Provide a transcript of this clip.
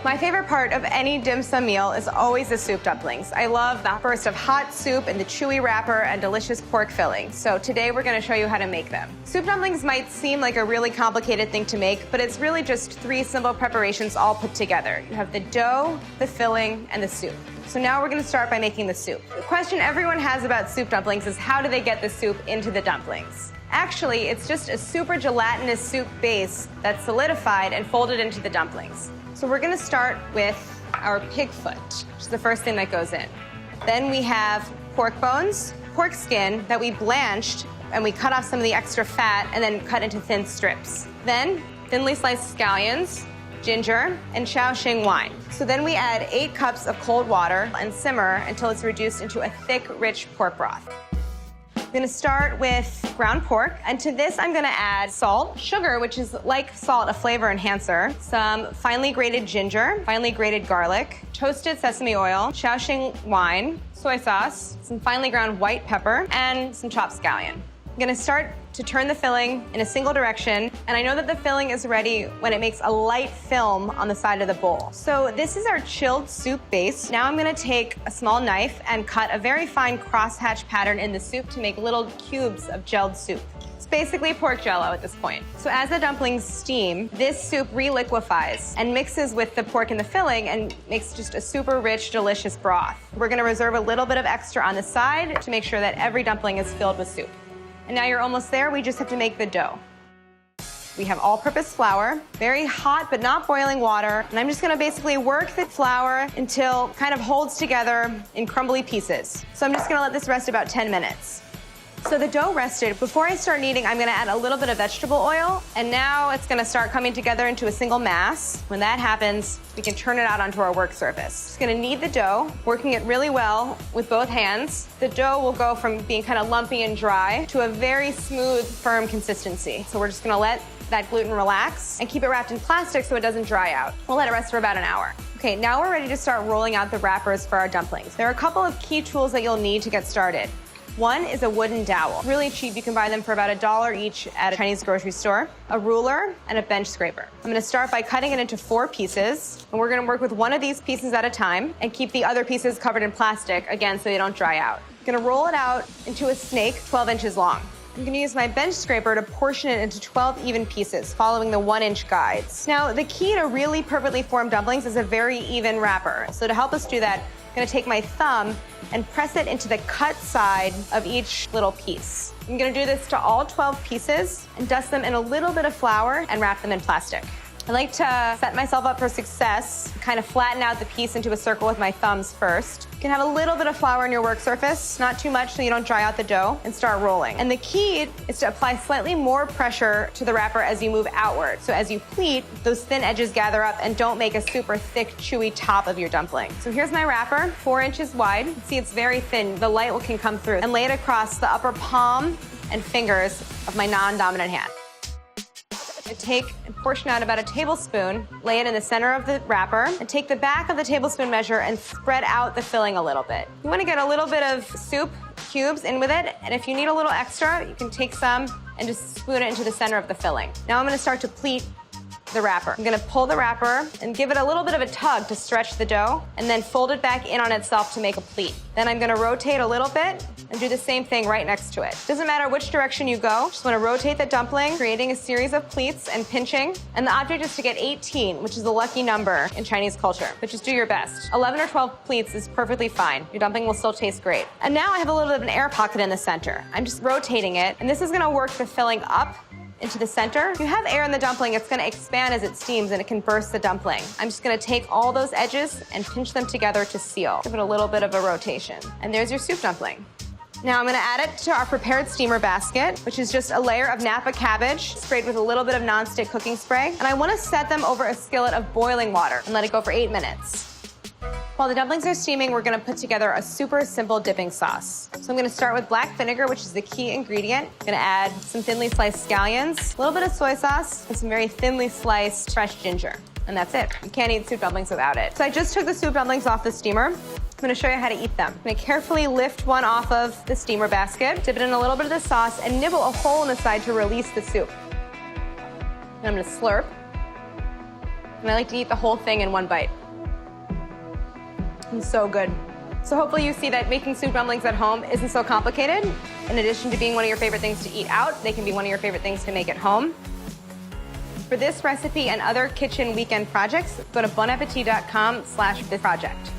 My favorite part of any dim sum meal is always the soup dumplings. I love the burst of hot soup and the chewy wrapper and delicious pork filling. So today we're going to show you how to make them. Soup dumplings might seem like a really complicated thing to make, but it's really just 3 simple preparations all put together. You have the dough, the filling, and the soup. So now we're going to start by making the soup. The question everyone has about soup dumplings is how do they get the soup into the dumplings? Actually, it's just a super gelatinous soup base that's solidified and folded into the dumplings. So we're going to start with our pig foot, which is the first thing that goes in. Then we have pork bones, pork skin that we blanched, and we cut off some of the extra fat and then cut into thin strips. Then thinly sliced scallions, ginger, and Shaoxing wine. So then we add 8 cups of cold water and simmer until it's reduced into a thick, rich pork broth. I'm going to start with ground pork, and to this I'm going to add salt, sugar, which is like salt, a flavor enhancer, some finely grated ginger, finely grated garlic, toasted sesame oil, Shaoxing wine, soy sauce, some finely ground white pepper, and some chopped scallion. I'm going to start to turn the filling in a single direction, and I know that the filling is ready when it makes a light film on the side of the bowl. So this is our chilled soup base. Now I'm going to take a small knife and cut a very fine crosshatch pattern in the soup to make little cubes of gelled soup. It's basically pork jello at this point. So as the dumplings steam, this soup reliquefies and mixes with the pork in the filling and makes just a super rich, delicious broth. We're going to reserve a little bit of extra on the side to make sure that every dumpling is filled with soup. And now you're almost there, we just have to make the dough. We have all-purpose flour, very hot but not boiling water, and I'm just gonna basically work the flour until it kind of holds together in crumbly pieces. So I'm just gonna let this rest about 10 minutes. So the dough rested. Before I start kneading, I'm gonna add a little bit of vegetable oil, and now it's gonna start coming together into a single mass. When that happens, we can turn it out onto our work surface. Just gonna knead the dough, working it really well with both hands. The dough will go from being kind of lumpy and dry to a very smooth, firm consistency. So we're just gonna let that gluten relax and keep it wrapped in plastic so it doesn't dry out. We'll let it rest for about an hour. Okay, now we're ready to start rolling out the wrappers for our dumplings. There are a couple of key tools that you'll need to get started. One is a wooden dowel. Really cheap, you can buy them for about $1 each at a Chinese grocery store. A ruler and a bench scraper. I'm gonna start by cutting it into 4 pieces, and we're gonna work with one of these pieces at a time and keep the other pieces covered in plastic, again, so they don't dry out. I'm gonna roll it out into a snake 12 inches long. I'm gonna use my bench scraper to portion it into 12 even pieces, following the 1-inch guides. Now, the key to really perfectly formed dumplings is a very even wrapper. So to help us do that, I'm gonna take my thumb and press it into the cut side of each little piece. I'm gonna do this to all 12 pieces and dust them in a little bit of flour and wrap them in plastic. I like to set myself up for success, kind of flatten out the piece into a circle with my thumbs first. You can have a little bit of flour on your work surface, not too much so you don't dry out the dough, and start rolling. And the key is to apply slightly more pressure to the wrapper as you move outward. So as you pleat, those thin edges gather up and don't make a super thick, chewy top of your dumpling. So here's my wrapper, 4 inches wide. See, it's very thin. The light can come through. And lay it across the upper palm and fingers of my non-dominant hand. I take and portion out about a tablespoon, lay it in the center of the wrapper, and take the back of the tablespoon measure and spread out the filling a little bit. You want to get a little bit of soup cubes in with it, and if you need a little extra, you can take some and just spoon it into the center of the filling. Now I'm going to start to pleat the wrapper. I'm going to pull the wrapper and give it a little bit of a tug to stretch the dough, and then fold it back in on itself to make a pleat. Then I'm going to rotate a little bit and do the same thing right next to it. Doesn't matter which direction you go, just want to rotate the dumpling, creating a series of pleats and pinching. And the object is to get 18, which is a lucky number in Chinese culture, but just do your best. 11 or 12 pleats is perfectly fine. Your dumpling will still taste great. And now I have a little bit of an air pocket in the center. I'm just rotating it, and this is going to work the filling up into the center. If you have air in the dumpling, it's going to expand as it steams and it can burst the dumpling. I'm just going to take all those edges and pinch them together to seal. Give it a little bit of a rotation. And there's your soup dumpling. Now I'm going to add it to our prepared steamer basket, which is just a layer of Napa cabbage sprayed with a little bit of nonstick cooking spray. And I want to set them over a skillet of boiling water and let it go for 8 minutes. While the dumplings are steaming, we're going to put together a super simple dipping sauce. So I'm going to start with black vinegar, which is the key ingredient. I'm going to add some thinly sliced scallions, a little bit of soy sauce, and some very thinly sliced fresh ginger. And that's it. You can't eat soup dumplings without it. So I just took the soup dumplings off the steamer. I'm going to show you how to eat them. I'm going to carefully lift one off of the steamer basket, dip it in a little bit of the sauce, and nibble a hole in the side to release the soup. And I'm going to slurp. And I like to eat the whole thing in one bite. It's so good. So hopefully you see that making soup dumplings at home isn't so complicated. In addition to being one of your favorite things to eat out, they can be one of your favorite things to make at home. For this recipe and other kitchen weekend projects, go to bonappetit.com/this project.